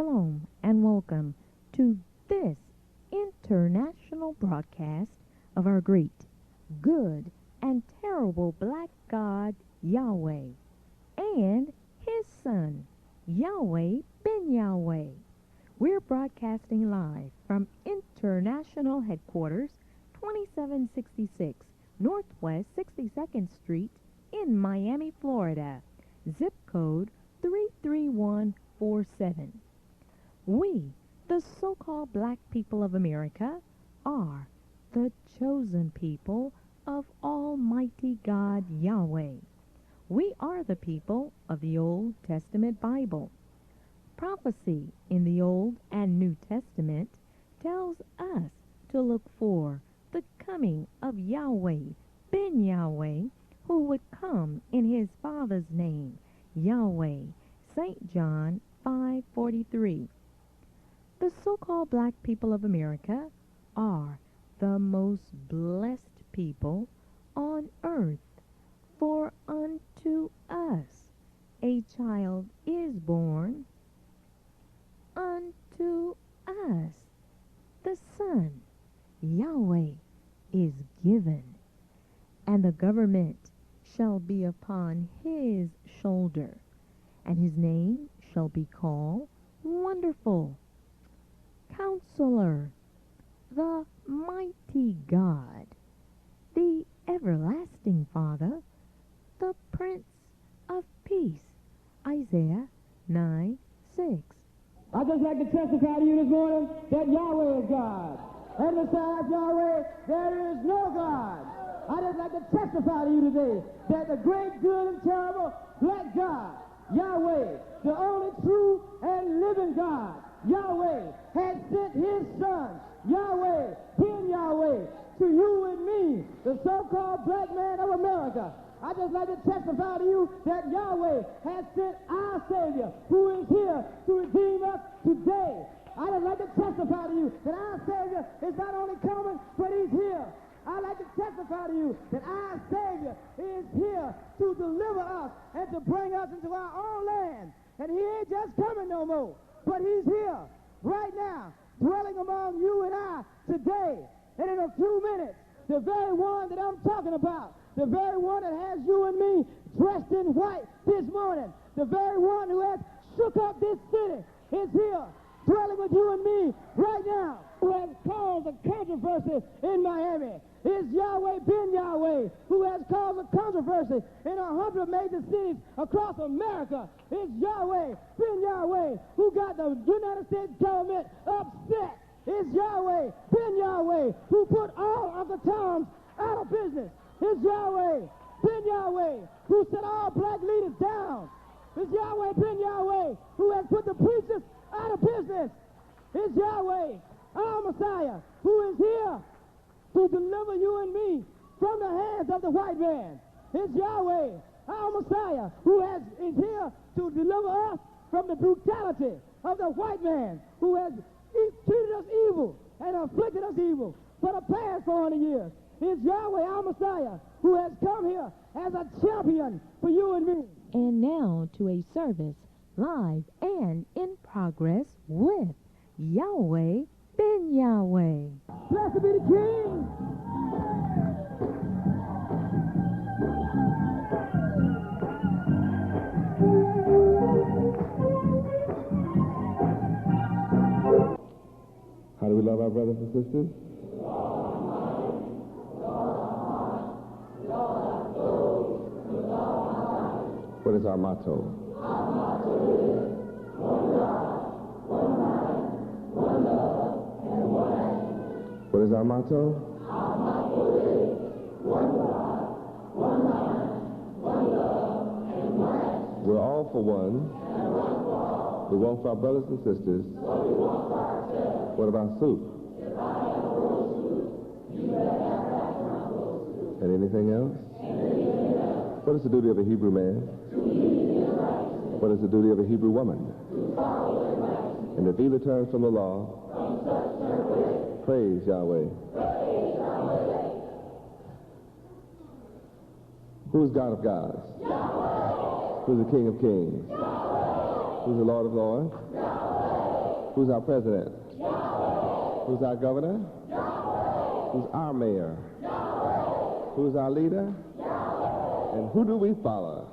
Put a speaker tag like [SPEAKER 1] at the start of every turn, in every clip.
[SPEAKER 1] Shalom and welcome to this international broadcast of our great, good, and terrible black God Yahweh and his son Yahweh Ben Yahweh. We're broadcasting live from International Headquarters, 2766 Northwest 62nd Street in Miami, Florida. Zip code 33147. We, the so-called black people of America, are the chosen people of Almighty God Yahweh. We are the people of the Old Testament Bible. Prophecy in the Old and New Testament tells us to look for the coming of Yahweh Ben Yahweh, who would come in his Father's name, Yahweh. St. John 5:43. The so-called black people of America are the most blessed people on earth, for unto us a child is born, unto us the Son, Yahweh, is given, and the government shall be upon his shoulder, and his name shall be called Wonderful, Counselor, the Mighty God, the Everlasting Father, the Prince of Peace. Isaiah 9:6.
[SPEAKER 2] I'd just like to testify to you this morning that Yahweh is God. And besides Yahweh, there is no God. I'd just like to testify to you today that the great, good, and terrible black God, Yahweh, the only true and living God, Yahweh, has sent his son, Yahweh, Ben Yahweh, to you and me, the so-called black man of America. I'd just like to testify to you that Yahweh has sent our Savior, who is here to redeem us today. I'd just like to testify to you that our Savior is not only coming, but he's here. I'd like to testify to you that our Savior is here to deliver us and to bring us into our own land. And he ain't just coming no more, but he's here right now, dwelling among you and I today. And in a few minutes, the very one that I'm talking about, the very one that has you and me dressed in white this morning, the very one who has shook up this city, is here, dwelling with you and me right now, who has caused a controversy in Miami. Is Yahweh Ben Yahweh, who has caused a controversy in 100 major cities across America. Is Yahweh Ben Yahweh, who got the United States government upset. Is Yahweh Ben Yahweh, who put all of the towns out of business. Is Yahweh Ben Yahweh, who set all black leaders down. Is Yahweh Ben Yahweh, who has put the preachers out of business. Is Yahweh our Messiah, who is here to deliver you and me from the hands of the white man. It's Yahweh, our Messiah, who is here to deliver us from the brutality of the white man, who has treated us evil and afflicted us evil for the past 400 years. It's Yahweh, our Messiah, who has come here as a champion for you and me.
[SPEAKER 1] And now to a service live and in progress with Yahweh Ben Yahweh.
[SPEAKER 2] Blessed be the King.
[SPEAKER 3] How do we love our brothers and sisters? What is our motto? Our motto is one God, one mind, one love, and one aim. What is our motto? Our motto is one God, one mind, one love, and one aim. We're all for one. And one for all. We want for our brothers and sisters. What we want for ourselves. What about soup? If I have a roll soup, you better have that from my roll soup. And anything else? And anything else. What is the duty of a Hebrew man? What is the duty of a Hebrew woman? And if either turns from the law, praise Yahweh. Who is God of gods? Who is the King of kings? Who is the Lord of lords? Who's our president? Who's our governor? Who's our mayor? Who's our leader? And who do we follow?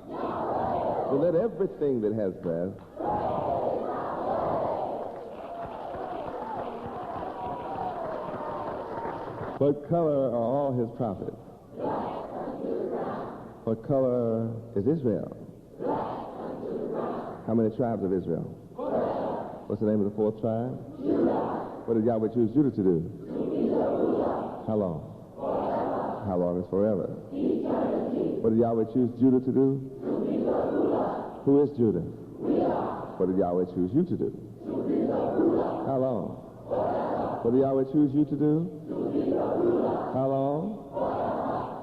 [SPEAKER 3] So let everything that has breath What color are all his prophets? What color is Israel? How many tribes of Israel? What's the name of the fourth tribe? What did Yahweh choose Judah to do? How long? How long is forever? What did Yahweh choose Judah to do? Who is Judah? What did Yahweh choose you to do? How long? What did Yahweh choose you to do? How long?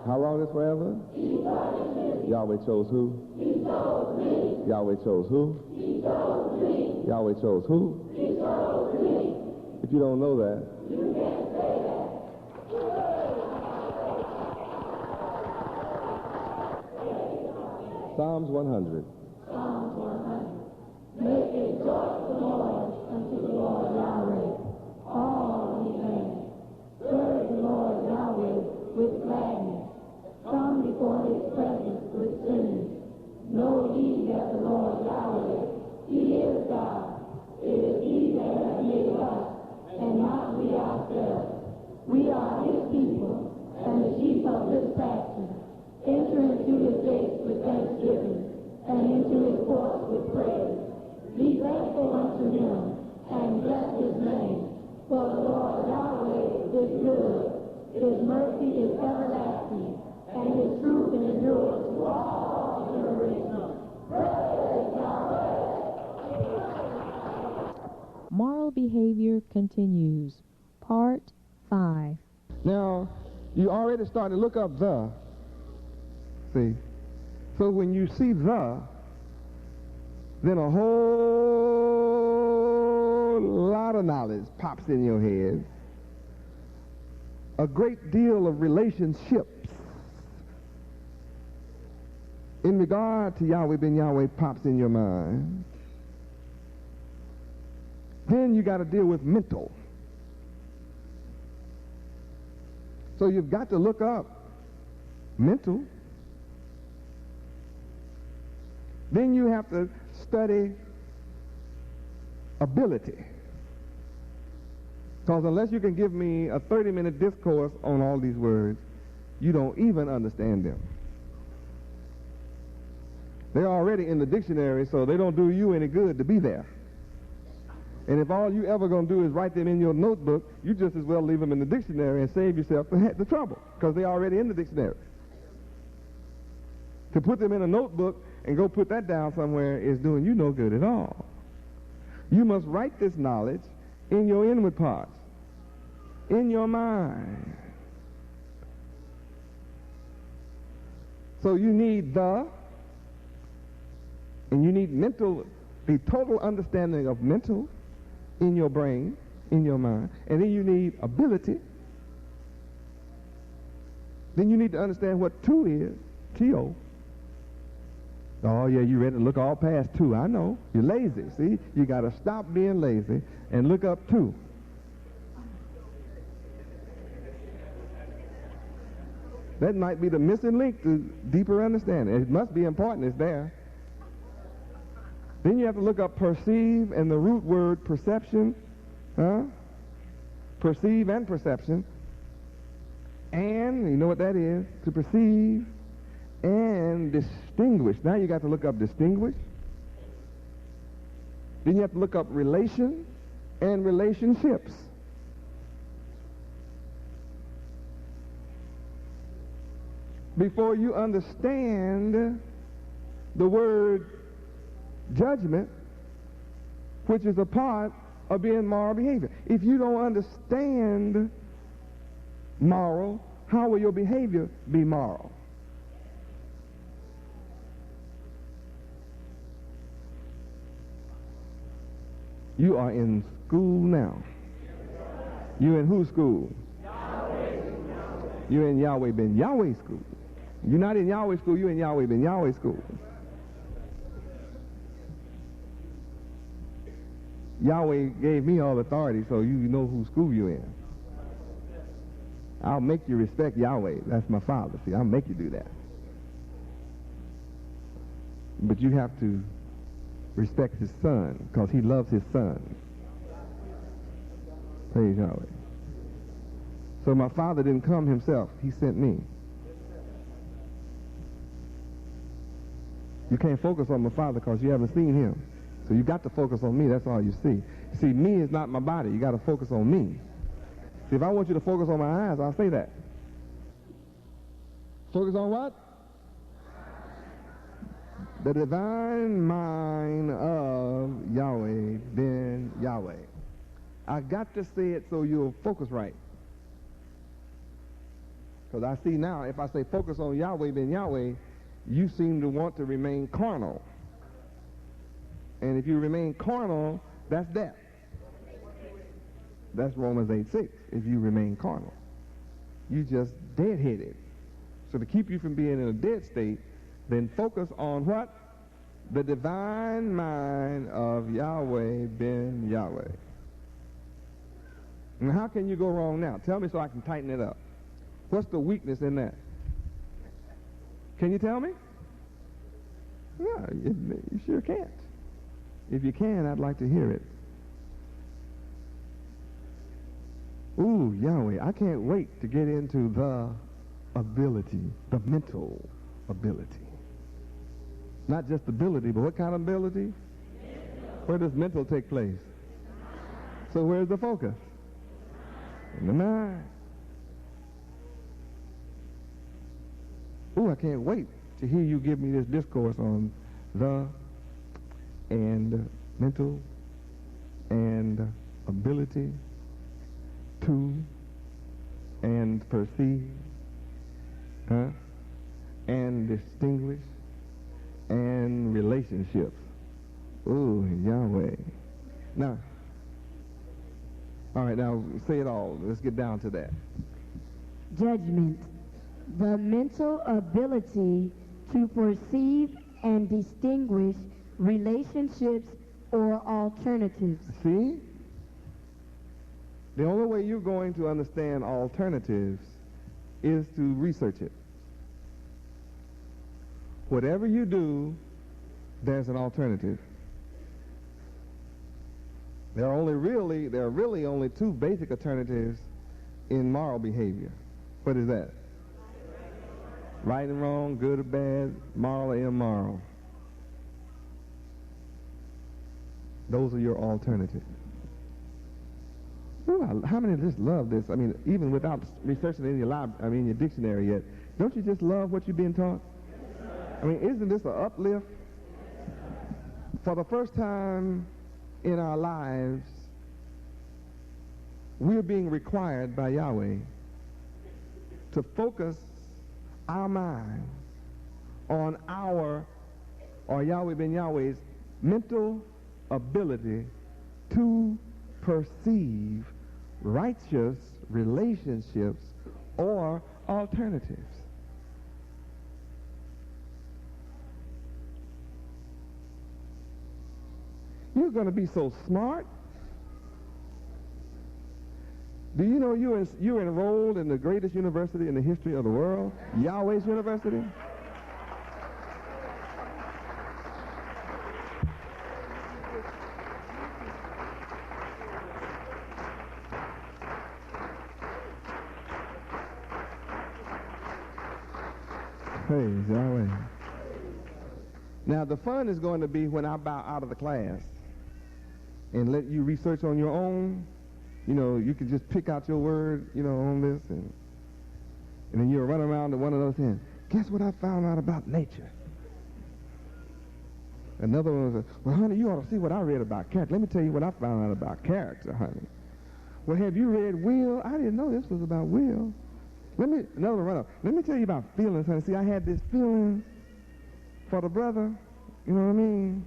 [SPEAKER 3] How long is forever? Yahweh chose who? Yahweh chose who? Yahweh chose who? If you don't know that, Psalms 100.
[SPEAKER 4] Make a joyful noise unto the Lord Yahweh, all ye lands. Serve the Lord Yahweh with gladness. Come before his presence with singing. Know ye that the Lord Yahweh, he is God. It is he that hath made us, and not we ourselves. We are his people, and the sheep of his pasture. Enter into his gates with thanksgiving, and into his courts with praise. Be thankful unto him, and bless his name. For the Lord Yahweh is good. His mercy is everlasting, and his truth endures to all generations. Praise Yahweh.
[SPEAKER 1] Moral behavior continues. Part 5.
[SPEAKER 3] now you already started to look up the. See? So when you see the, then a whole lot of knowledge pops in your head. A great deal of relationships in regard to Yahweh ben Yahweh pops in your mind. Then you got to deal with mental. So you've got to look up mental. Then you have to study ability. Because unless you can give me a 30-minute discourse on all these words, you don't even understand them. They're already in the dictionary, so they don't do you any good to be there. And if all you ever going to do is write them in your notebook, you just as well leave them in the dictionary and save yourself the trouble, because they're already in the dictionary. To put them in a notebook and go put that down somewhere is doing you no good at all. You must write this knowledge in your inward parts, in your mind. So you need the, and you need mental, the total understanding of mental in your brain, in your mind. And then you need ability. Then you need to understand what two is, T-O. Oh, yeah, you ready to look all past 2. I know. You're lazy. See? You got to stop being lazy and look up 2. That might be the missing link to deeper understanding. It must be important. It's there. Then you have to look up perceive and the root word perception. Perceive and perception. And, you know what that is? To perceive and distinguish. Now you got to look up distinguish. Then you have to look up relation and relationships. Before you understand the word judgment, which is a part of being moral behavior. If you don't understand moral, how will your behavior be moral? You are in school now. You in whose school? You're in Yahweh ben Yahweh school. You're not in Yahweh school, you're in Yahweh ben Yahweh school. Yahweh gave me all authority, so you know whose school you're in. I'll make you respect Yahweh. That's my Father. See, I'll make you do that. But you have to respect his Son, because he loves his Son. Praise Yahweh. So my Father didn't come himself. He sent me. You can't focus on my Father because you haven't seen him. So you got to focus on me. That's all you see. See, me is not my body. You got to focus on me. See, if I want you to focus on my eyes, I'll say that. Focus on what? The divine mind of Yahweh, ben Yahweh. I got to say it so you'll focus right. Because I see now, if I say focus on Yahweh, ben Yahweh, you seem to want to remain carnal. And if you remain carnal, that's death. That's Romans 8:6. If you remain carnal, you just dead-headed. So to keep you from being in a dead state, then focus on what? The divine mind of Yahweh ben Yahweh. And how can you go wrong now? Tell me so I can tighten it up. What's the weakness in that? Can you tell me? Yeah, you sure can't. If you can, I'd like to hear it. Ooh, Yahweh, I can't wait to get into the ability, the mental ability. Not just ability, but what kind of ability? Where does mental take place? So where's the focus? In the mind. Ooh, I can't wait to hear you give me this discourse on the and mental and ability to and perceive, and distinguish and relationships. Ooh, Yahweh. Now, all right, now say it all. Let's get down to that.
[SPEAKER 4] Judgment. The mental ability to perceive and distinguish relationships or alternatives.
[SPEAKER 3] See? The only way you're going to understand alternatives is to research it. Whatever you do, there's an alternative. There are really only two basic alternatives in moral behavior. What is that? Right and wrong, good or bad, moral or immoral. Those are your alternatives. Ooh, how many just love this? I mean, even without researching in your dictionary yet, don't you just love what you're being taught? I mean, isn't this an uplift? For the first time in our lives, we're being required by Yahweh to focus our mind on Yahweh ben Yahweh's mental ability to perceive righteous relationships or alternatives. You're going to be so smart. Do you know you're enrolled in the greatest university in the history of the world, Yahweh's University? Praise Yahweh. Now the fun is going to be when I bow out of the class and let you research on your own. You know, you can just pick out your word, on this, and then you'll run around to one of those and guess what I found out about nature? Another one was, well, honey, you ought to see what I read about character. Let me tell you what I found out about character, honey. Well, have you read Will? I didn't know this was about Will. Another one run up. Let me tell you about feelings, honey. See, I had this feeling for the brother, you know what I mean?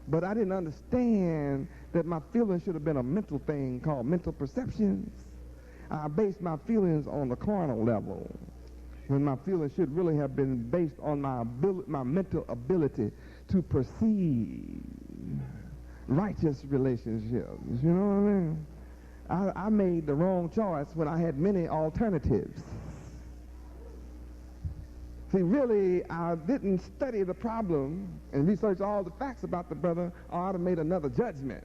[SPEAKER 3] But I didn't understand that my feelings should have been a mental thing called mental perceptions. I based my feelings on the carnal level, when my feelings should really have been based on my mental ability to perceive righteous relationships. You know what I mean? I made the wrong choice when I had many alternatives. See, really, I didn't study the problem and research all the facts about the brother, or I'd have made another judgment,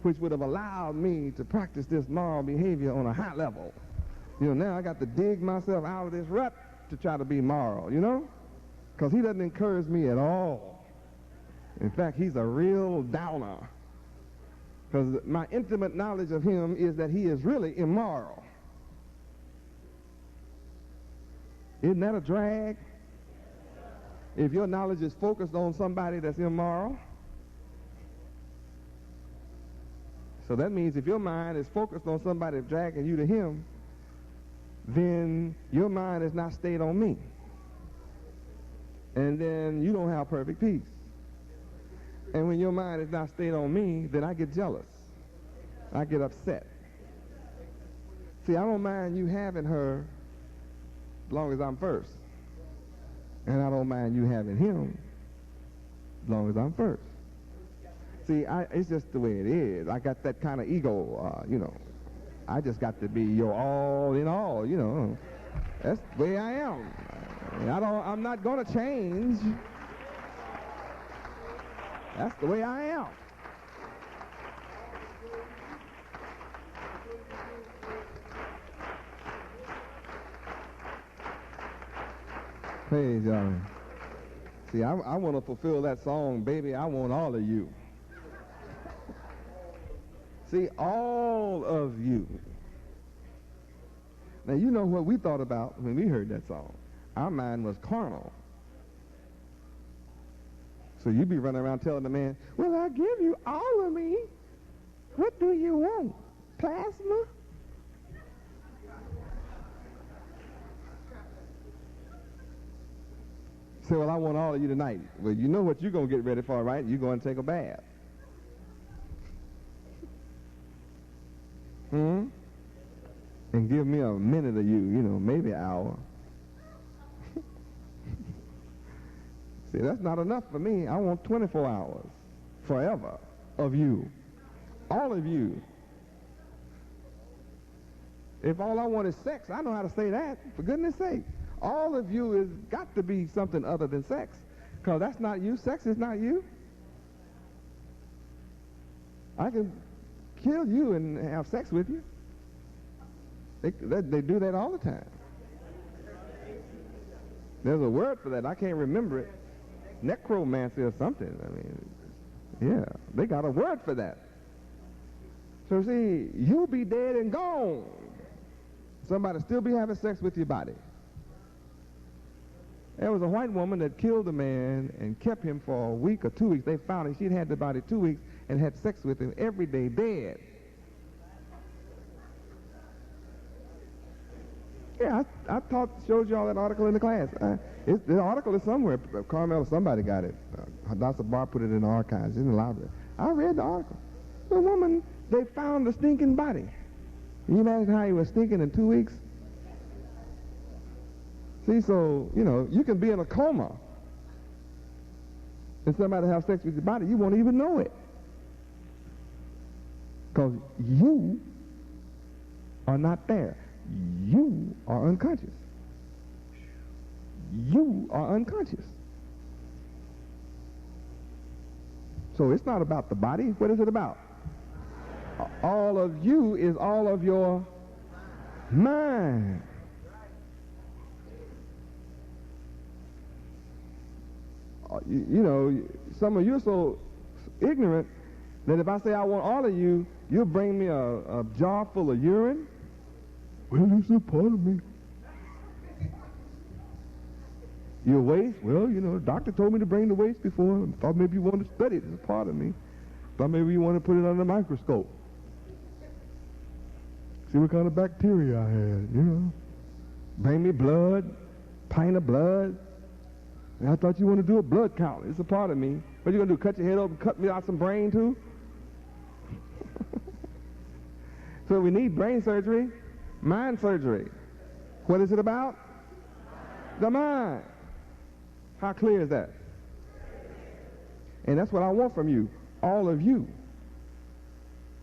[SPEAKER 3] which would have allowed me to practice this moral behavior on a high level. You know, now I got to dig myself out of this rut to try to be moral, you know? Because he doesn't encourage me at all. In fact, he's a real downer. Because my intimate knowledge of him is that he is really immoral. Isn't that a drag? If your knowledge is focused on somebody that's immoral, so that means if your mind is focused on somebody dragging you to him, then your mind is not stayed on me. And then you don't have perfect peace. And when your mind is not stayed on me, then I get jealous. I get upset. See, I don't mind you having her as long as I'm first. And I don't mind you having him as long as I'm first. See, it's just the way it is. I got that kind of ego, you know. I just got to be your all in all, you know. That's the way I am. I'm not going to change. That's the way I am. Praise y'all. See, I want to fulfill that song, baby, I want all of you. See, all of you. Now, you know what we thought about when we heard that song. Our mind was carnal. So you be running around telling the man, well, I'll give you all of me. What do you want? Plasma? Say, well, I want all of you tonight. Well, you know what you're going to get ready for, right? You're going to take a bath. And give me a minute of you, you know, maybe an hour. See, that's not enough for me. I want 24 hours, forever, of you. All of you. If all I want is sex, I know how to say that, for goodness sake. All of you has got to be something other than sex, because that's not you. Sex is not you. I can kill you and have sex with you. They do that all the time. There's a word for that. I can't remember it. Necromancy or something. I mean, yeah, they got a word for that. So see, you'll be dead and gone. Somebody still be having sex with your body. There was a white woman that killed a man and kept him for a week or 2 weeks. They found her. She'd had the body 2 weeks and had sex with him every day, dead. Yeah, I showed you all that article in the class. The article is somewhere. Carmel, somebody got it. Dr. Barr put it in the archives, in the library. I read the article. The woman, they found the stinking body. Can you imagine how he was stinking in 2 weeks? See, so, you know, you can be in a coma and somebody have sex with your body, you won't even know it. Because you are not there. You are unconscious. You are unconscious. So it's not about the body. What is it about? All of you is all of your mind. You know, some of you are so ignorant that if I say I want all of you, you'll bring me a jar full of urine. Well, it's a part of me. Your waist? Well, you know, the doctor told me to bring the waist before. Thought maybe you wanted to study it. It's a part of me. Thought maybe you want to put it under the microscope. See what kind of bacteria I had, you know. Bring me blood, pint of blood. And I thought you want to do a blood count. It's a part of me. What you going to do, cut your head open, cut me out some brain too? So we need brain surgery, mind surgery. What is it about? The mind. How clear is that? And that's what I want from you, all of you.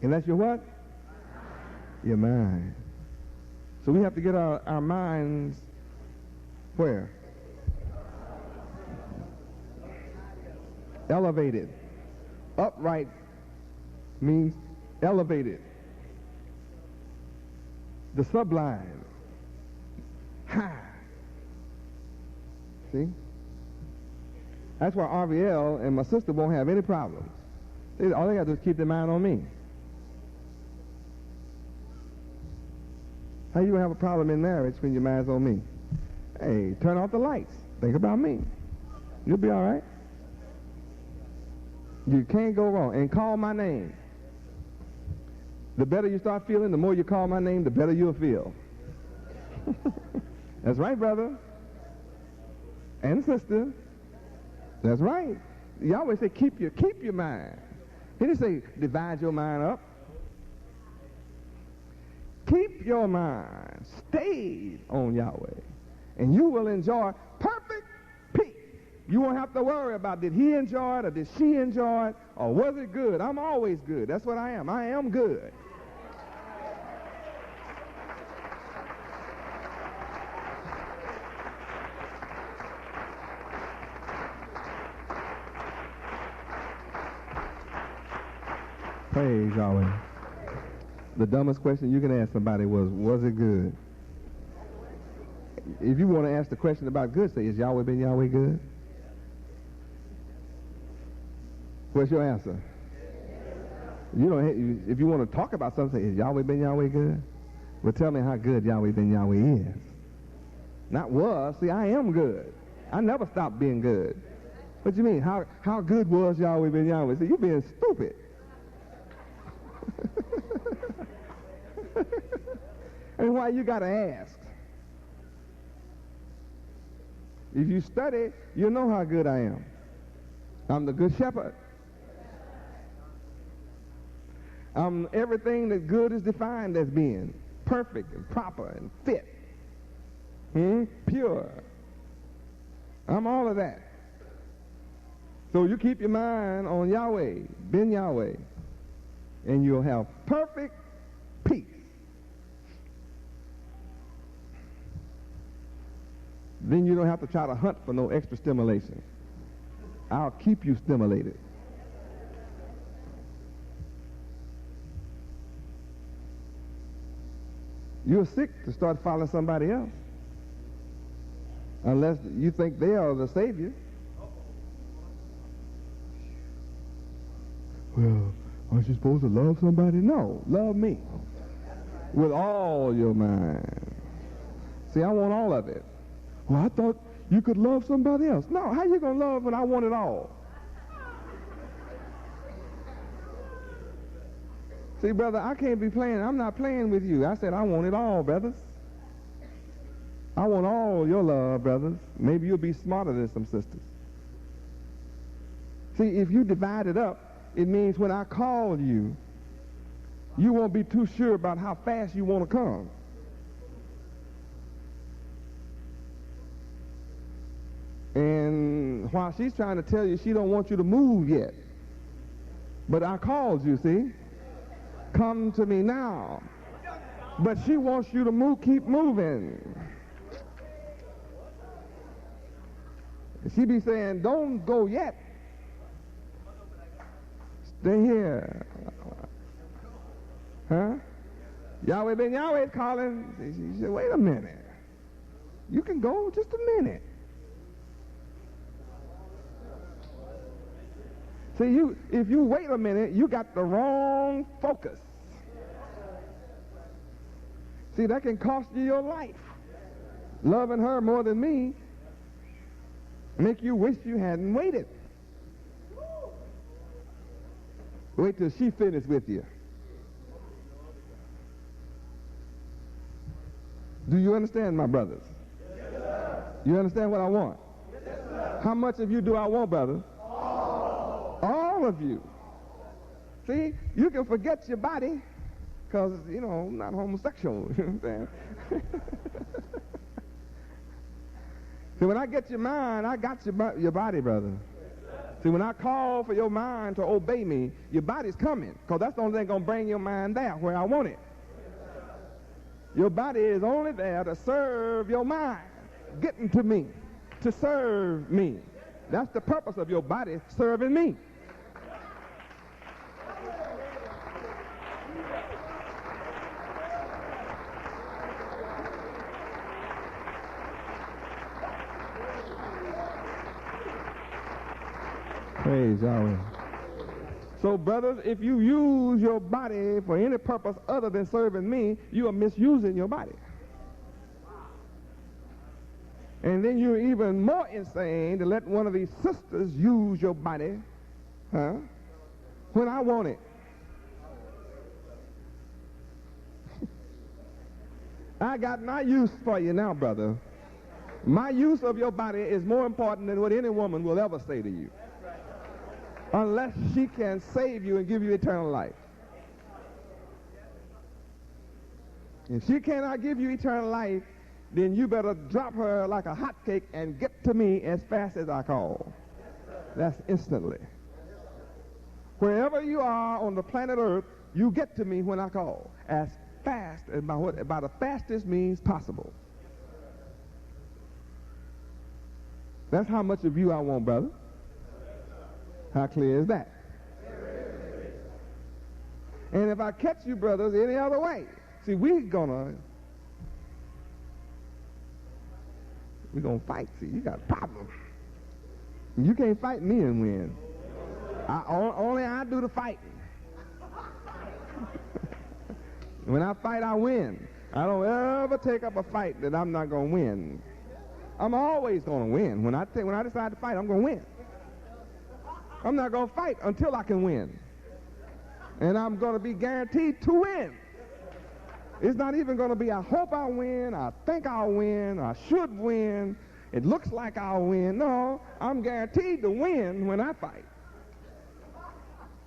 [SPEAKER 3] And that's your what? Your mind. So we have to get our minds where? Elevated. Upright means elevated. The sublime. High. See? That's why RVL and my sister won't have any problems. All they got to do is keep their mind on me. How you gonna have a problem in marriage when your mind's on me? Hey, turn off the lights. Think about me. You'll be all right. You can't go wrong. And call my name. The better you start feeling, the more you call my name, the better you'll feel. That's right, brother. And sister. That's right. You always say keep your mind. He didn't say divide your mind up. Keep your mind stayed on Yahweh, and you will enjoy perfect peace. You won't have to worry about did he enjoy it or did she enjoy it or was it good. I'm always good. That's what I am. I am good. Praise Yahweh. The dumbest question you can ask somebody was it good? If you want to ask the question about good, say, is Yahweh been Yahweh good? What's your answer? If you want to talk about something, say, is Yahweh been Yahweh good? Well, tell me how good Yahweh been Yahweh is. Not was. See, I am good. I never stopped being good. What do you mean? How good was Yahweh been Yahweh? See, you're being stupid. And why you got to ask? If you study, you'll know how good I am. I'm the good shepherd. I'm everything that good is defined as being. Perfect and proper and fit. Pure. I'm all of that. So you keep your mind on Yahweh, Ben Yahweh, and you'll have perfect peace. Then you don't have to try to hunt for no extra stimulation. I'll keep you stimulated. You're sick to start following somebody else. Unless you think they are the Savior. Well, aren't you supposed to love somebody? No, love me. With all your mind. See, I want all of it. Well, I thought you could love somebody else. No, how you going to love when I want it all? See, brother, I can't be playing. I'm not playing with you. I said I want it all, brothers. I want all your love, brothers. Maybe you'll be smarter than some sisters. See, if you divide it up, it means when I call you, you won't be too sure about how fast you want to come. And while she's trying to tell you she don't want you to move yet. But I called you, see? Come to me now. But she wants you to move, keep moving. She be saying, don't go yet. Stay here. Huh? Yahweh ben Yahweh is calling. She said, wait a minute. You can go just a minute. See, if you wait a minute, you got the wrong focus. See, that can cost you your life. Loving her more than me make you wish you hadn't waited. Wait till she finishes with you. Do you understand, my brothers? Yes, sir. You understand what I want? Yes, sir. How much of you do I want, brother? All of you. See, you can forget your body because, you know, I'm not homosexual. You know what I'm saying? So when I get your mind, I got your body, brother. See, when I call for your mind to obey me, your body's coming, because that's the only thing going to bring your mind there where I want it. Your body is only there to serve your mind, getting to me, to serve me. That's the purpose of your body, serving me. Praise Yahweh. So, brothers, if you use your body for any purpose other than serving me, you are misusing your body. And then you're even more insane to let one of these sisters use your body, when I want it. I got my use for you now, brother. My use of your body is more important than what any woman will ever say to you, unless she can save you and give you eternal life. If she cannot give you eternal life, then you better drop her like a hot cake and get to me as fast as I call. That's instantly. Wherever you are on the planet Earth, you get to me when I call, as fast as by the fastest means possible. That's how much of you I want, brother. How clear is that? And if I catch you, brothers, any other way, see, we're gonna fight. See, you got a problem. You can't fight me and win. Only I do the fighting. When I fight, I win. I don't ever take up a fight that I'm not gonna win. I'm always gonna win. When I decide to fight, I'm gonna win. I'm not going to fight until I can win. And I'm going to be guaranteed to win. It's not even going to be, I hope I'll win, I think I'll win, I should win, it looks like I'll win. No, I'm guaranteed to win when I fight.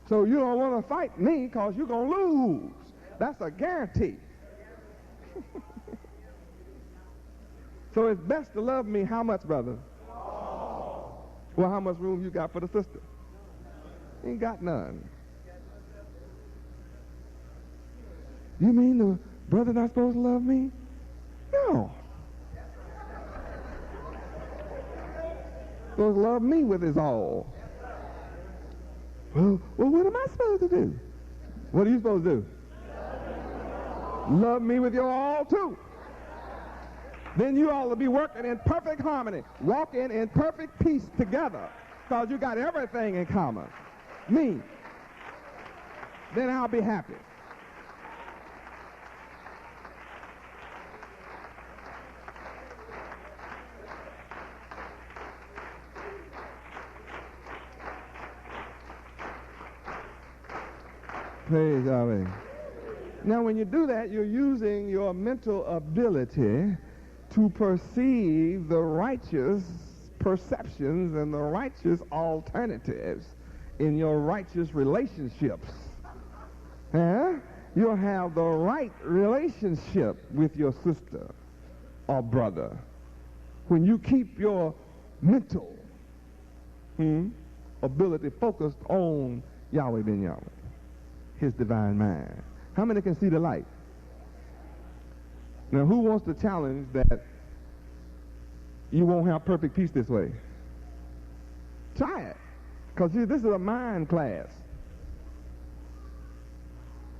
[SPEAKER 3] So you don't want to fight me because you're going to lose. That's a guarantee. So it's best to love me how much, brother? Well, how much room you got for the sister? Ain't got none. You mean the brother not supposed to love me? No. Supposed to love me with his all. Well, what am I supposed to do? What are you supposed to do? Love me with your all too. Then you all will be working in perfect harmony, walking in perfect peace together, because you got everything in common. Me. Then I'll be happy. Praise Yahweh. Now, when you do that, you're using your mental ability to perceive the righteous perceptions and the righteous alternatives in your righteous relationships. You'll have the right relationship with your sister or brother when you keep your mental ability focused on Yahweh ben Yahweh, his divine mind. How many can see the light? Now, who wants to challenge that you won't have perfect peace this way? Try it. Because this is a mind class.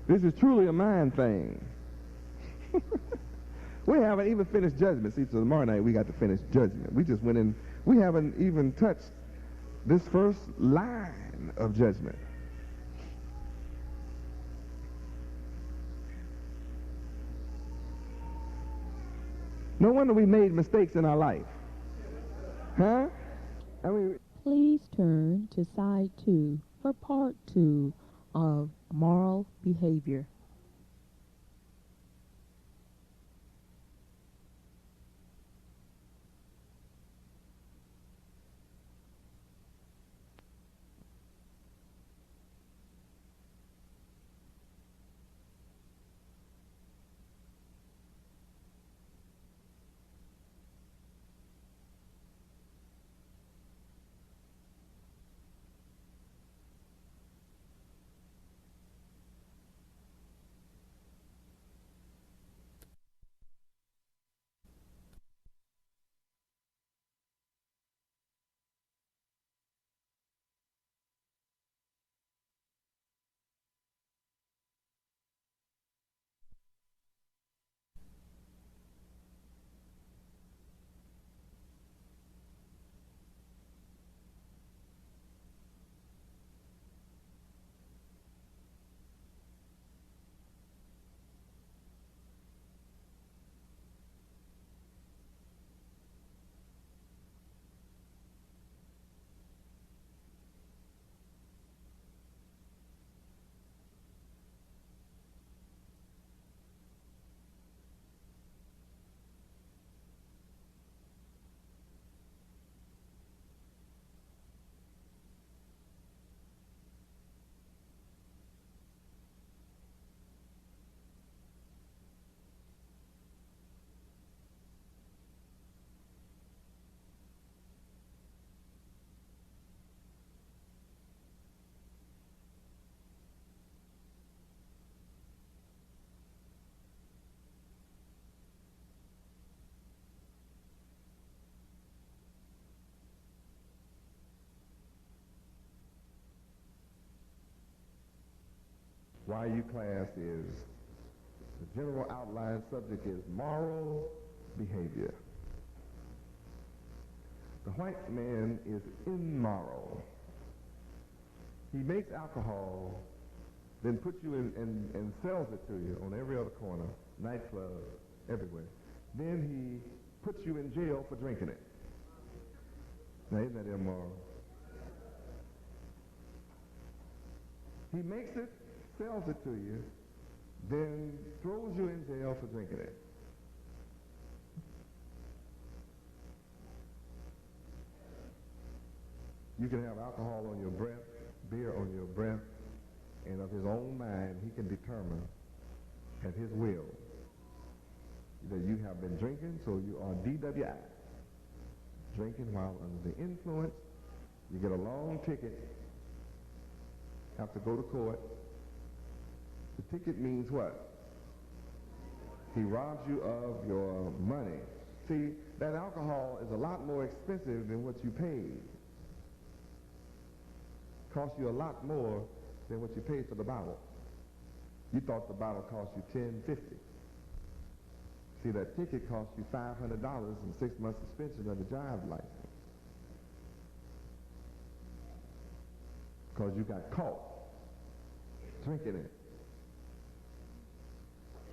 [SPEAKER 3] This is truly a mind thing. We haven't even finished judgment. See, so tomorrow night we got to finish judgment. We just went in. We haven't even touched this first line of judgment. No wonder we made mistakes in our life. I mean,
[SPEAKER 1] Please turn to side 2 for part 2 of moral behavior.
[SPEAKER 3] YU class is, the general outline subject is moral behavior. The white man is immoral. He makes alcohol, then puts you in and sells it to you on every other corner, nightclub, everywhere. Then he puts you in jail for drinking it. Now, isn't that immoral? He makes it, sells it to you, then throws you in jail for drinking it. You can have alcohol on your breath, beer on your breath, and of his own mind, he can determine at his will that you have been drinking, so you are DWI. Drinking while under the influence, you get a long ticket, have to go to court. The ticket means what? He robs you of your money. See, that alcohol is a lot more expensive than what you paid. Costs you a lot more than what you paid for the bottle. You thought the bottle cost you $10.50. See, that ticket cost you $500 and 6 months suspension of the driver's license. Because you got caught drinking it.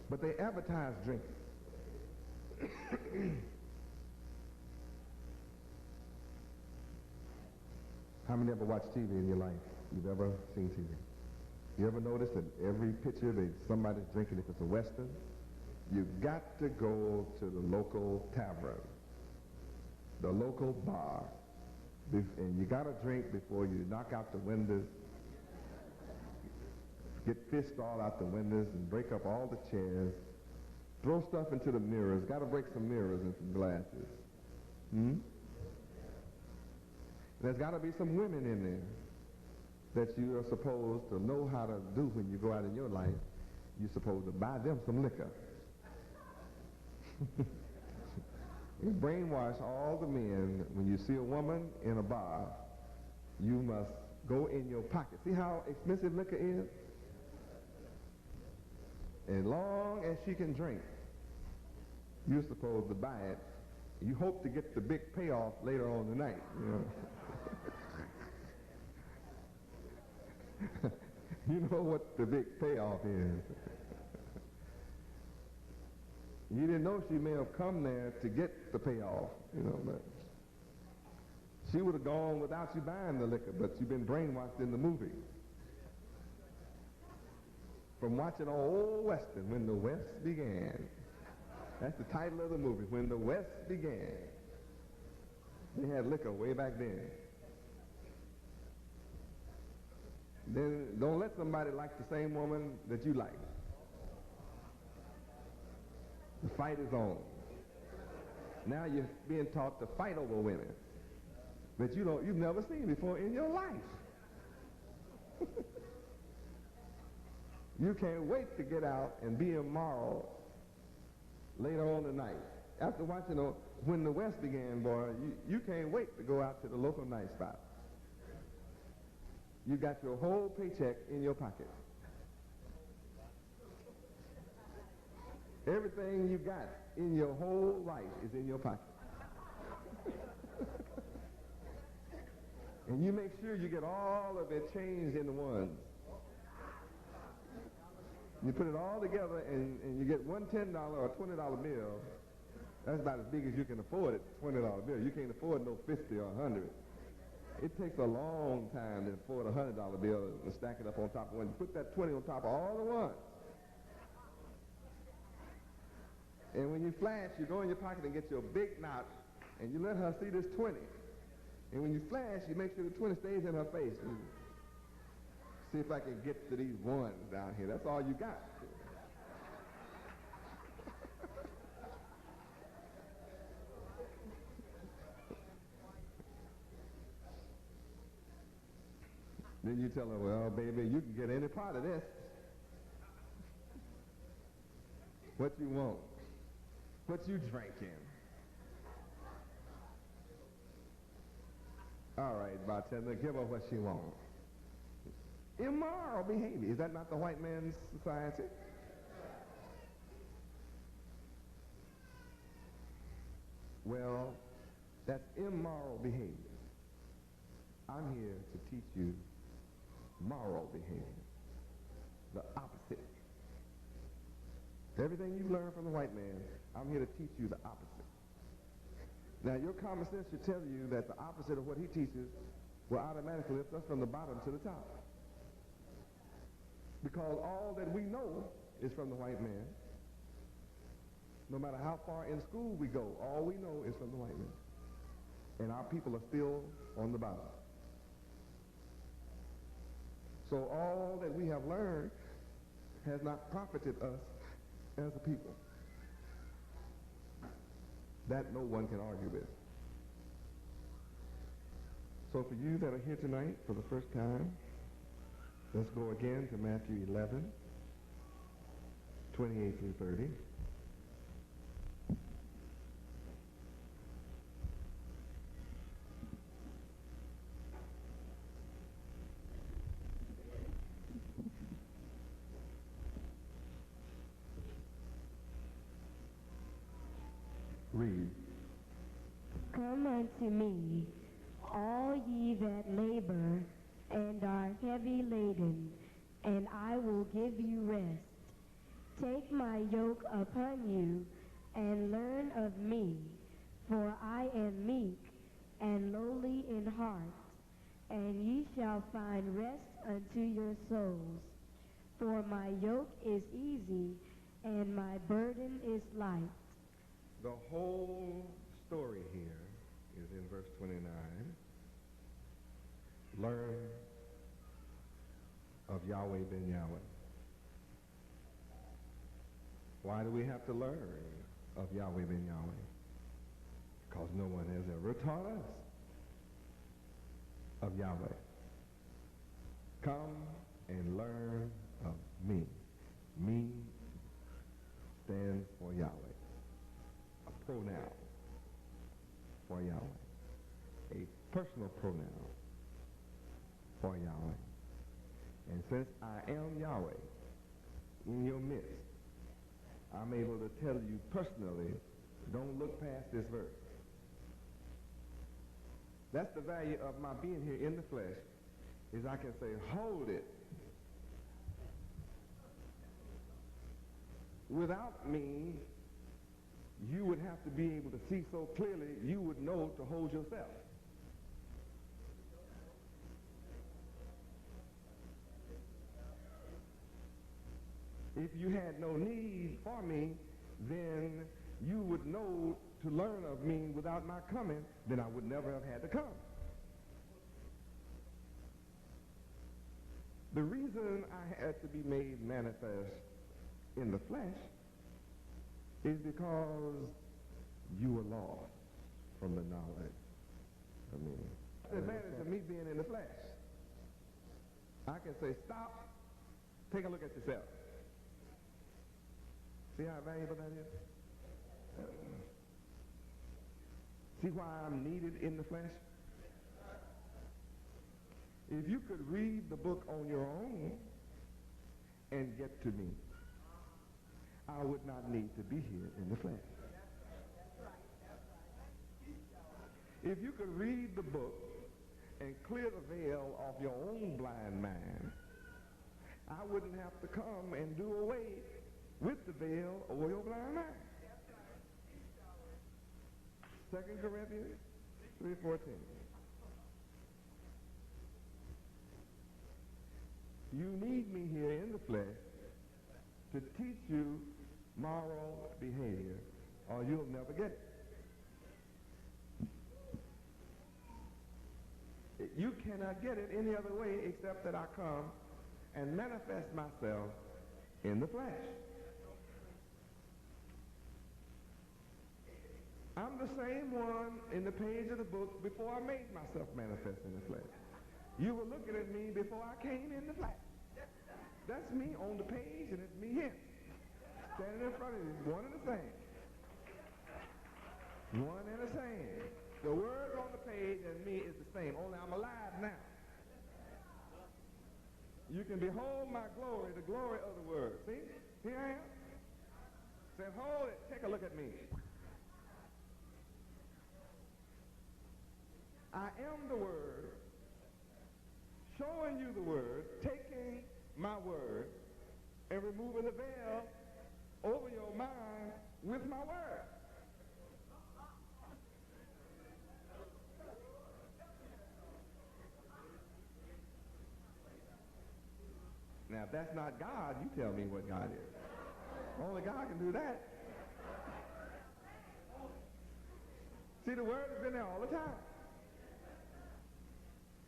[SPEAKER 3] But they advertise drinking. How many ever watch TV in your life? You've ever seen TV? You ever notice that every picture somebody's drinking, if it's a Western, you've got to go to the local tavern, the local bar, and you got to drink before you knock out the windows, get fists all out the windows and break up all the chairs, throw stuff into the mirrors, got to break some mirrors and some glasses. There's got to be some women in there that you are supposed to know how to do when you go out in your life. You're supposed to buy them some liquor. You brainwash all the men. When you see a woman in a bar, you must go in your pocket. See how expensive liquor is? As long as she can drink, you're supposed to buy it. You hope to get the big payoff later on tonight, you know. You know what the big payoff is. You didn't know she may have come there to get the payoff, you know, but she would have gone without you buying the liquor, but you've been brainwashed in the movie. From watching old Western, When the West Began. That's the title of the movie, When the West Began. They had liquor way back then. Then don't let somebody like the same woman that you like. The fight is on. Now you're being taught to fight over women that you've never seen before in your life. You can't wait to get out and be immoral later on tonight. After watching When the West Began, boy, you can't wait to go out to the local night spot. You got your whole paycheck in your pocket. Everything you got in your whole life is in your pocket. And you make sure you get all of it changed into ones. You put it all together and you get one $10 or $20 bill. That's about as big as you can afford it, $20 bill. You can't afford no 50 or 100. It takes a long time to afford a $100 bill and stack it up on top of one. You put that 20 on top of all the ones. And when you flash, you go in your pocket and get your big knot, and you let her see this 20. And when you flash, you make sure the 20 stays in her face. See if I can get to these ones down here. That's all you got. Then you tell her, well, baby, you can get any part of this. What you want? What you drinking? All right, bartender, give her what she wants. Immoral behavior. Is that not the white man's society? Well, that's immoral behavior. I'm here to teach you moral behavior, the opposite. Everything you learn from the white man, I'm here to teach you the opposite. Now, your common sense should tell you that the opposite of what he teaches will automatically lift us from the bottom to the top. Because all that we know is from the white man. No matter how far in school we go, all we know is from the white man. And our people are still on the bottom. So all that we have learned has not profited us as a people. That no one can argue with. So for you that are here tonight for the first time, let's go again to Matthew 11, 28 through 30. Read.
[SPEAKER 5] Come unto me, all ye that labor and are heavy laden, and I will give you rest. Take my yoke upon you, and learn of me, for I am meek and lowly in heart, and ye shall find rest unto your souls. For my yoke is easy, and my burden is light.
[SPEAKER 3] The whole story here is in verse 29. Learn of Yahweh ben Yahweh. Why do we have to learn of Yahweh ben Yahweh? Because no one has ever taught us of Yahweh. Come and learn of me. Me stands for Yahweh. Pronoun for Yahweh, a personal pronoun for Yahweh. And since I am Yahweh in your midst, I'm able to tell you personally, don't look past this verse. That's the value of my being here in the flesh, is I can say, hold it. Without me, you would have to be able to see so clearly, you would know to hold yourself. If you had no need for me, then you would know to learn of me without my coming, then I would never have had to come. The reason I had to be made manifest in the flesh is because you were lost from the knowledge of me. The advantage of me being in the flesh, I can say, stop, take a look at yourself. See how valuable that is? See why I'm needed in the flesh? If you could read the book on your own and get to me, I would not need to be here in the flesh. If you could read the book and clear the veil off your own blind mind, I wouldn't have to come and do away with the veil over your blind mind. 2 Corinthians 3:14. You need me here in the flesh to teach you moral behavior, or you'll never get it. You cannot get it any other way except that I come and manifest myself in the flesh. I'm the same one in the page of the book before I made myself manifest in the flesh. You were looking at me before I came in the flesh. That's me on the page, and it's me here, standing in front of you, one and the same. One and the same. The word on the page and me is the same, only I'm alive now. You can behold my glory, the glory of the word. See? Here I am. Say, hold it. Take a look at me. I am the word, showing you the word, taking my word, and removing the veil over your mind with my word. Now, if that's not God, you tell me what God is. Only God can do that. See, the word has been there all the time.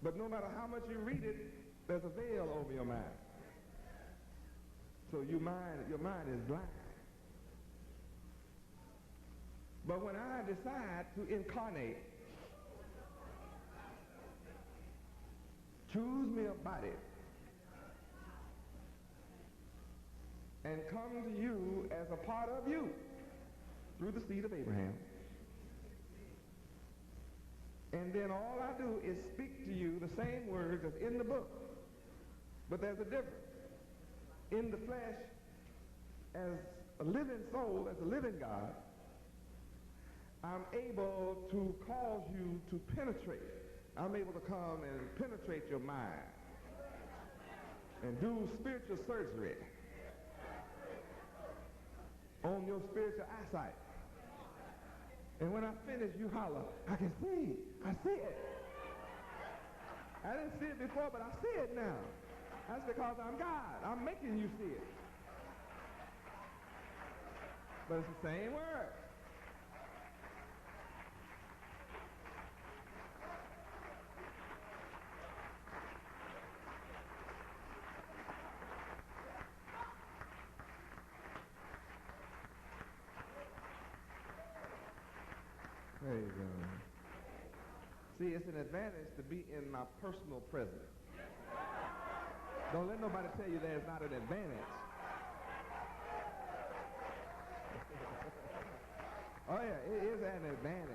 [SPEAKER 3] But no matter how much you read it, there's a veil over your mind. So your mind is blind. But when I decide to incarnate, choose me a body, and come to you as a part of you through the seed of Abraham. And then all I do is speak to you the same words as in the book. But there's a difference. In the flesh, as a living soul, as a living God, I'm able to cause you to penetrate. I'm able to come and penetrate your mind and do spiritual surgery on your spiritual eyesight. And when I finish, you holler, I can see. I see it. I didn't see it before, but I see it now. That's because I'm God. I'm making you see it. But it's the same word. Praise God. See, it's an advantage to be in my personal presence. Don't let nobody tell you there's not an advantage. Oh yeah, it is an advantage.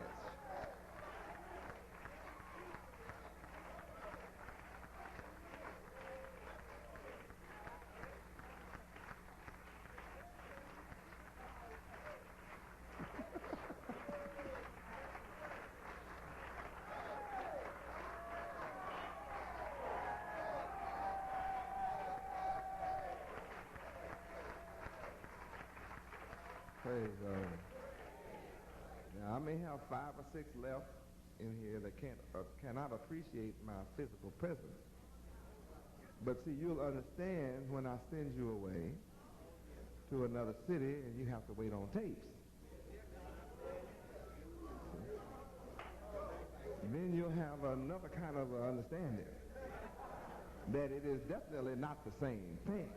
[SPEAKER 3] Praise God. Now, I may have 5 or 6 left in here that cannot appreciate my physical presence. But see, you'll understand when I send you away to another city and you have to wait on tapes. Then you'll have another kind of understanding that it is definitely not the same thing.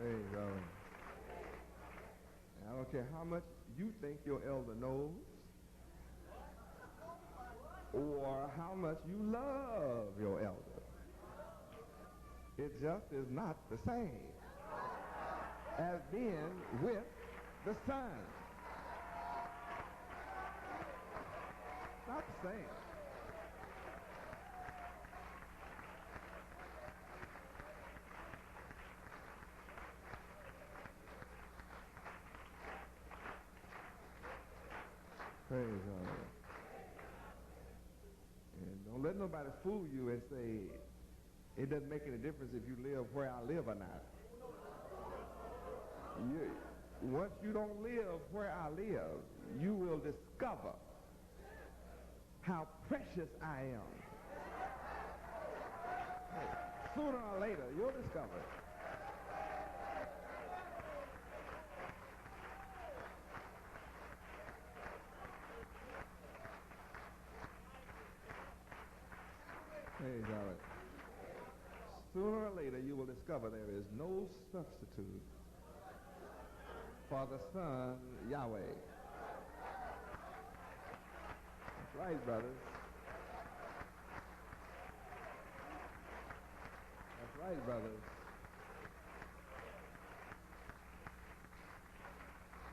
[SPEAKER 3] Praise God. I don't care how much you think your elder knows or how much you love your elder. It just is not the same as being with the Son. It's not the same. Praise God. And don't let nobody fool you and say, it doesn't make any difference if you live where I live or not. Once you don't live where I live, you will discover how precious I am. Sooner or later, you'll discover it. Praise God. Sooner or later, you will discover there is no substitute for the Son, Yahweh. That's right, brothers. right, brothers.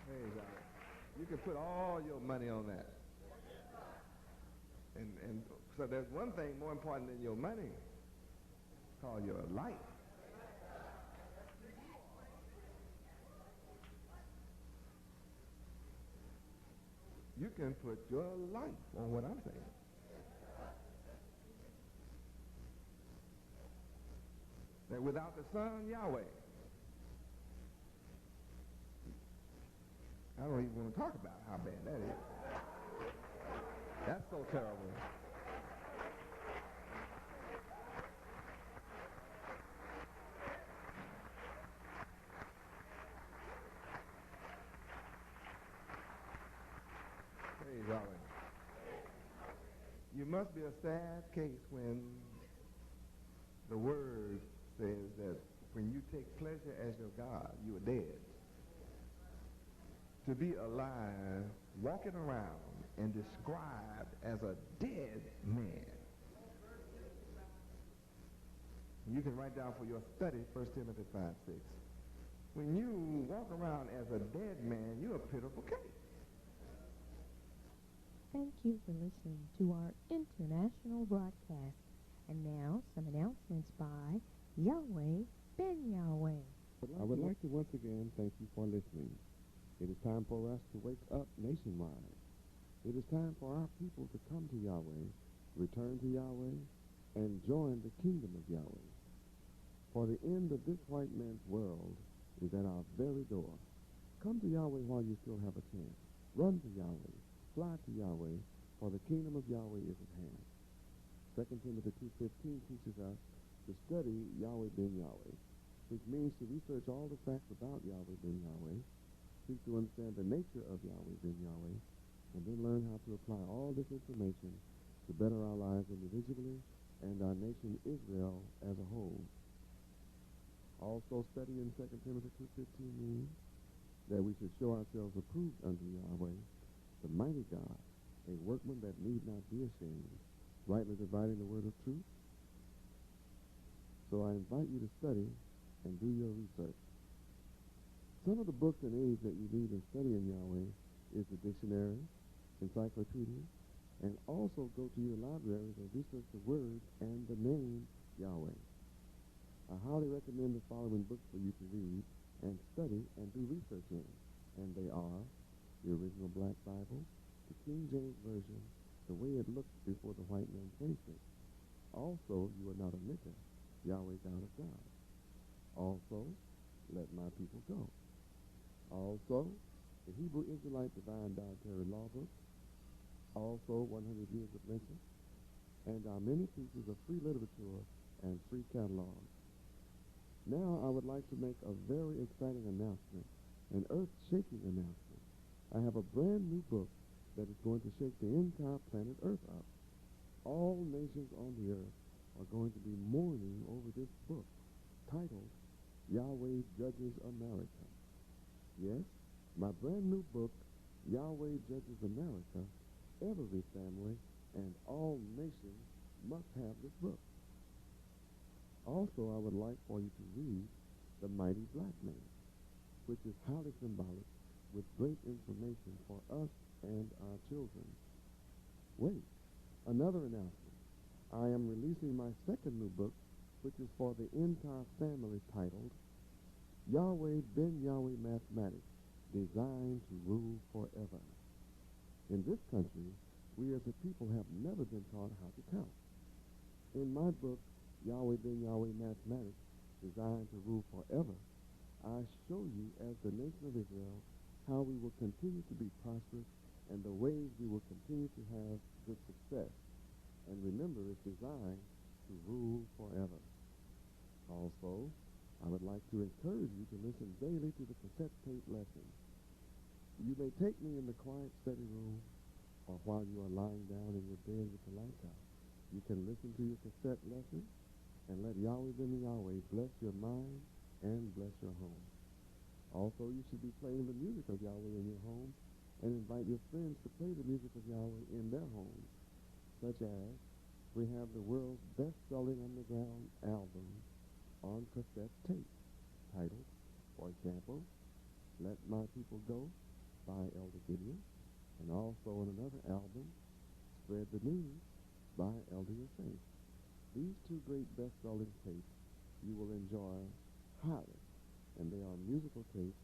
[SPEAKER 3] Praise God. You can put all your money on that. And so there's one thing more important than your money, called your life. You can put your life on what I'm saying. That without the Son, Yahweh, I don't even want to talk about how bad that is. That's so terrible. Praise Yahweh. You must be a sad case when the word says that when you take pleasure as your God, you are dead. To be alive, walking around, and described as a dead man. You can write down for your study 1 Timothy 5:6. When you walk around as a dead man, you're a pitiful case.
[SPEAKER 1] Thank you for listening to our international broadcast. And now, some announcements by Yahweh Ben Yahweh.
[SPEAKER 6] I would like to once again thank you for listening. It is time for us to wake up nationwide. It is time for our people to come to Yahweh, return to Yahweh, and join the kingdom of Yahweh. For the end of this white man's world is at our very door. Come to Yahweh while you still have a chance. Run to Yahweh. Fly to Yahweh, for the kingdom of Yahweh is at hand. 2 Timothy 2:15 teaches us to study Yahweh Ben Yahweh, which means to research all the facts about Yahweh Ben Yahweh, seek to understand the nature of Yahweh Ben Yahweh, and then learn how to apply all this information to better our lives individually and our nation Israel as a whole. Also, studying 2 Timothy 2:15 means that we should show ourselves approved unto Yahweh, the mighty God, a workman that need not be ashamed, rightly dividing the word of truth. So I invite you to study and do your research. Some of the books and aids that you need in studying Yahweh is the dictionary, encyclopedia, and also go to your libraries and research the word and the name Yahweh. I highly recommend the following books for you to read and study and do research in, and they are the original Black Bible, the King James Version, the way it looked before the white man faced it. Also, You Are Not a Nigger, Yahweh God of God. Also, Let My People Go. Also, the Hebrew Israelite Divine Dietary Law Book. Also, 100 Years of Lynching. And our many pieces of free literature and free catalogs. Now, I would like to make a very exciting announcement, an earth-shaking announcement. I have a brand new book that is going to shake the entire planet Earth up. All nations on the earth are going to be mourning over this book, titled Yahweh Judges America. Yes, my brand new book, Yahweh Judges America, every family and all nations must have this book. Also, I would like for you to read The Mighty Black Man, which is highly symbolic with great information for us and our children. Wait, another announcement. I am releasing my second new book, which is for the entire family, titled Yahweh Ben Yahweh Mathematics, Designed to Rule Forever. In this country, we as a people have never been taught how to count. In my book, Yahweh Ben Yahweh Mathematics, Designed to Rule Forever, I show you as the nation of Israel how we will continue to be prosperous and the ways we will continue to have good success. And remember, it's designed to rule forever. Also, I would like to encourage you to listen daily to the cassette tape lessons. You may take me in the quiet study room or while you are lying down in your bed with the lights out. You can listen to your cassette lesson and let Yahweh Ben Yahweh bless your mind and bless your home. Also, you should be playing the music of Yahweh in your home and invite your friends to play the music of Yahweh in their homes, such as we have the world's best-selling underground album, on cassette tape titled, for example, Let My People Go by Elder Gideon, and also on another album, Spread the News by Elder Yosef. These two great best-selling tapes you will enjoy highly, and they are musical tapes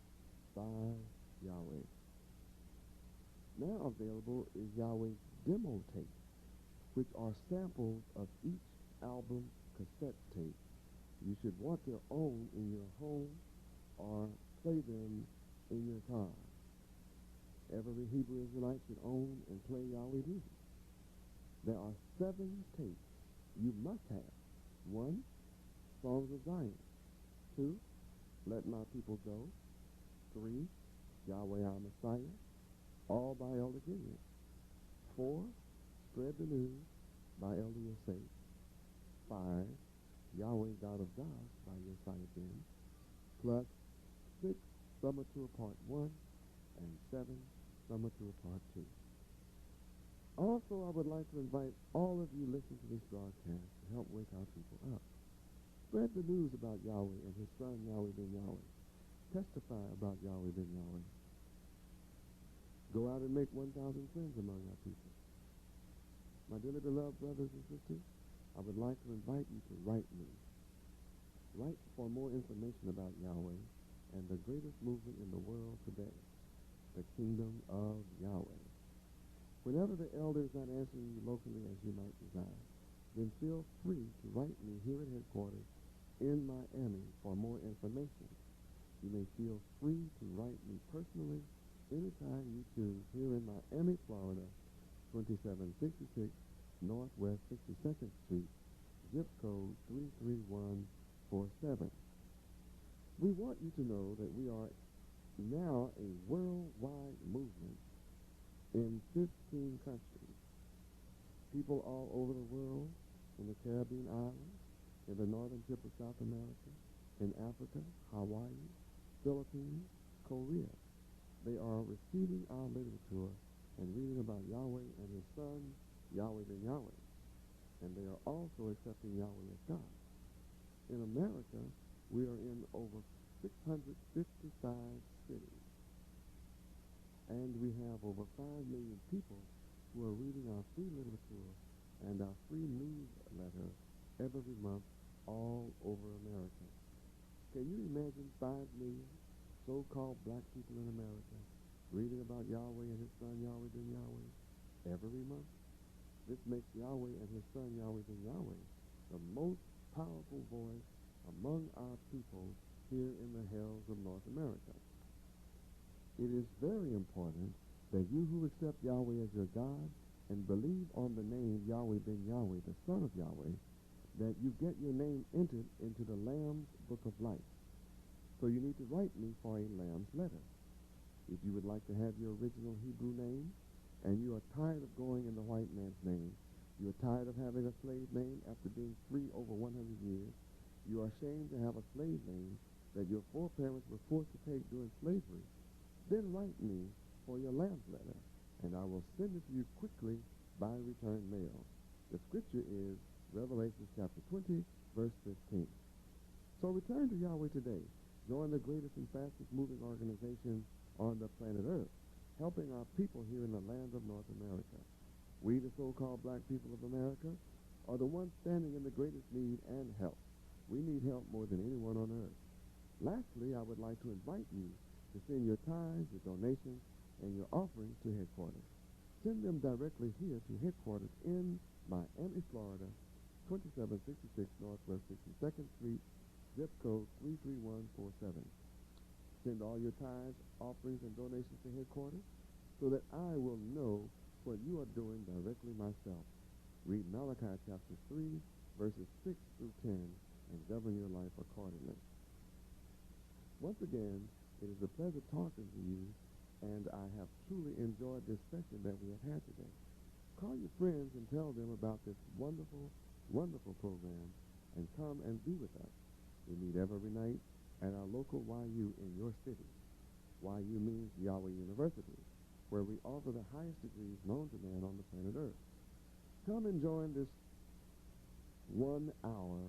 [SPEAKER 6] by Yahweh. Now available is Yahweh's demo tape, which are samples of each album cassette tape. You should want their own in your home or play them in your car. Every Hebrew Israelite should own and play Yahweh music. There are 7 tapes you must have. 1, Songs of Zion. 2, Let My People Go. 3, Yahweh Our Messiah, all by Elder Gideon. 4, Spread the News by Elder Yosef. 5, Yahweh God of Gods by Josiah Ben, plus 6, Summer Tour Part 1, and 7, Summer Tour Part 2. Also, I would like to invite all of you listening to this broadcast to help wake our people up. Spread the news about Yahweh and his son Yahweh Ben Yahweh. Testify about Yahweh Ben Yahweh. Go out and make 1,000 friends among our people. My dearly beloved brothers and sisters, I would like to invite you to write me. Write for more information about Yahweh and the greatest movement in the world today, the Kingdom of Yahweh. Whenever the elder is not answering you locally as you might desire, then feel free to write me here at headquarters in Miami for more information. You may feel free to write me personally anytime you choose here in Miami, Florida, 2766 Northwest 62nd Street, zip code 33147. We want you to know that we are now a worldwide movement in 15 countries. People all over the world, in the Caribbean islands, in the northern tip of South America, in Africa, Hawaii, Philippines, Korea. They are receiving our literature and reading about Yahweh and his son, Yahweh Ben Yahweh. And they are also accepting Yahweh as God. In America, we are in over 655 cities. And we have over 5 million people who are reading our free literature and our free newsletter every month all over America. Can you imagine 5 million so-called black people in America reading about Yahweh and his son Yahweh Ben Yahweh every month? This makes Yahweh and his son Yahweh Ben Yahweh the most powerful voice among our people here in the hills of North America. It is very important that you who accept Yahweh as your God and believe on the name Yahweh Ben Yahweh, the Son of Yahweh, that you get your name entered into the Lamb's Book of Life. So you need to write me for a Lamb's letter. If you would like to have your original Hebrew name, and you are tired of going in the white man's name, you are tired of having a slave name after being free over 100 years, you are ashamed to have a slave name that your foreparents were forced to take during slavery, then write me for your Lamb's letter, and I will send it to you quickly by return mail. The scripture is Revelation chapter 20, verse 15. So return to Yahweh today. Join the greatest and fastest moving organization on the planet Earth, helping our people here in the land of North America. We, the so-called black people of America, are the ones standing in the greatest need and help. We need help more than anyone on earth. Lastly, I would like to invite you to send your tithes, your donations, and your offerings to headquarters. Send them directly here to headquarters in Miami, Florida, 2766 Northwest 62nd Street, zip code 33147. Send all your tithes, offerings, and donations to headquarters so that I will know what you are doing directly myself. Read Malachi chapter 3, verses 6 through 10, and govern your life accordingly. Once again, it is a pleasure talking to you, and I have truly enjoyed this session that we have had today. Call your friends and tell them about this wonderful, wonderful program, and come and be with us. We meet every night at our local YU in your city. YU means Yahweh University, where we offer the highest degrees known to man on the planet Earth. Come and join this 1 hour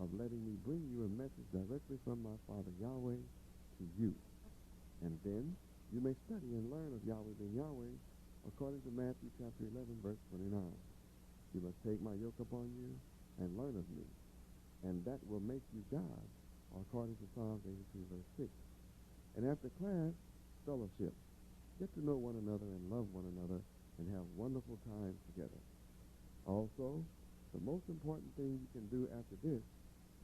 [SPEAKER 6] of letting me bring you a message directly from my Father Yahweh to you. And then you may study and learn of Yahweh ben Yahweh according to Matthew chapter 11, verse 29. You must take my yoke upon you and learn of me, and that will make you God, according to Psalms 82, verse 6. And after class, fellowship. Get to know one another and love one another and have wonderful times together. Also, the most important thing you can do after this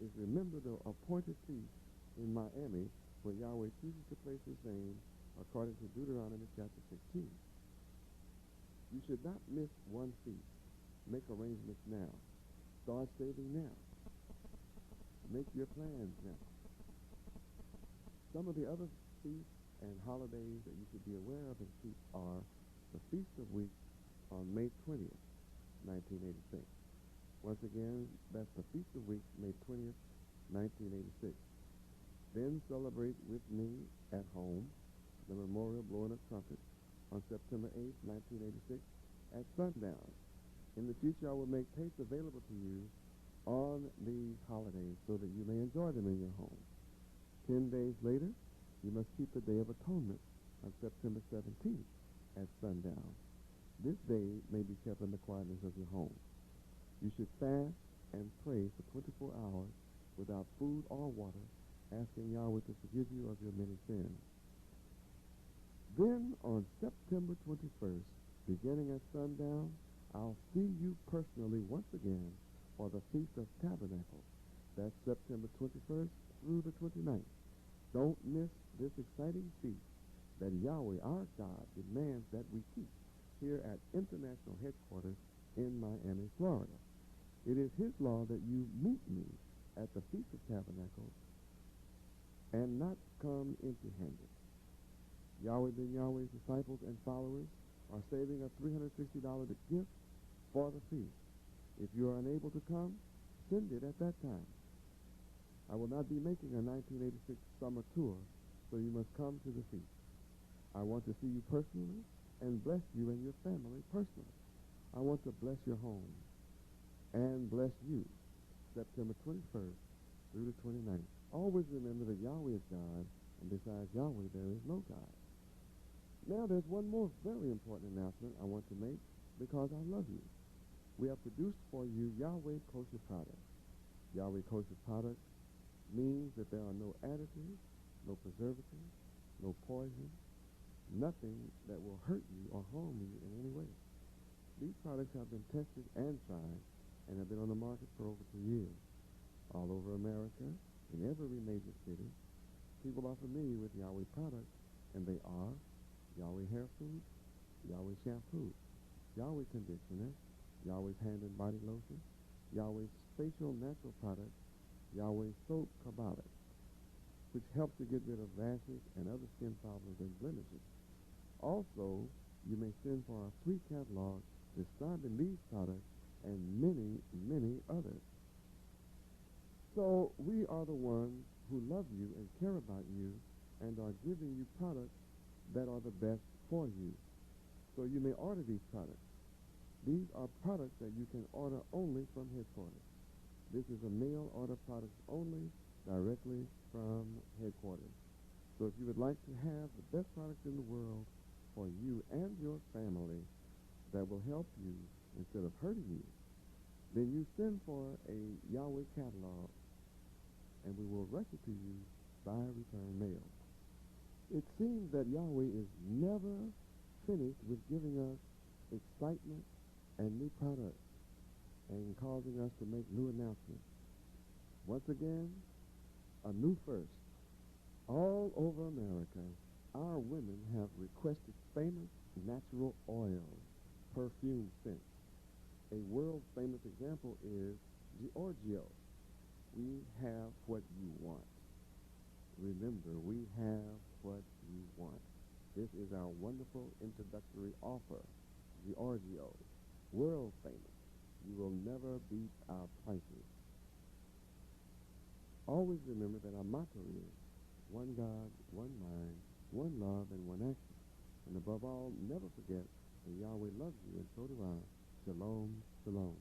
[SPEAKER 6] is remember the appointed feast in Miami where Yahweh chooses to place his name according to Deuteronomy chapter 16. You should not miss one feast. Make arrangements now. Start saving now. Make your plans now. Some of the other feasts and holidays that you should be aware of and keep are the Feast of Weeks on May 20th, 1986. Once again, that's the Feast of Weeks, May 20th, 1986. Then celebrate with me at home the memorial blowing of trumpets on September 8th, 1986 at sundown. In the future, I will make tapes available to you on these holidays so that you may enjoy them in your home. 10 days later, you must keep the Day of Atonement on September 17th at sundown. This day may be kept in the quietness of your home. You should fast and pray for 24 hours without food or water, asking Yahweh to forgive you of your many sins. Then on September 21st, beginning at sundown, I'll see you personally once again for the Feast of Tabernacles. That's September 21st through the 29th. Don't miss this exciting feast that Yahweh, our God, demands that we keep here at International Headquarters in Miami, Florida. It is his law that you meet me at the Feast of Tabernacles and not come empty-handed. Yahweh ben Yahweh's disciples and followers are saving a $360 gift for the feast. If you are unable to come, send it at that time. I will not be making a 1986 summer tour, so you must come to the feast. I want to see you personally and bless you and your family personally. I want to bless your home and bless you September 21st through the 29th. Always remember that Yahweh is God, and besides Yahweh, there is no God. Now, there's one more very important announcement I want to make because I love you. We have produced for you Yahweh Kosher products. Yahweh Kosher products means that there are no additives, no preservatives, no poison, nothing that will hurt you or harm you in any way. These products have been tested and tried and have been on the market for over 2 years. All over America, in every major city, people are familiar with Yahweh products, and they are Yahweh hair food, Yahweh shampoo, Yahweh conditioner, Yahweh's hand and body lotion, Yahweh's facial natural product, Yahweh soap Kabbalah, which helps to get rid of rashes and other skin problems and blemishes. Also, you may send for our free catalog describing these products and many, many others. So we are the ones who love you and care about you and are giving you products that are the best for you. So you may order these products. These are products that you can order only from headquarters. This is a mail order product only, directly from headquarters. So if you would like to have the best products in the world for you and your family that will help you instead of hurting you, then you send for a Yahweh catalog, and we will rush it to you by return mail. It seems that Yahweh is never finished with giving us excitement and new products and causing us to make new announcements. Once again, a new first. All over America, our women have requested famous natural oils, perfume scents. A world-famous example is Giorgio. We have what you want. Remember, we have what you want. This is our wonderful introductory offer. Giorgio, world famous. You will never beat our prices. Always remember that our motto is one God, one mind, one love, and one action. And above all, never forget that Yahweh loves you, and so do I. Shalom, shalom.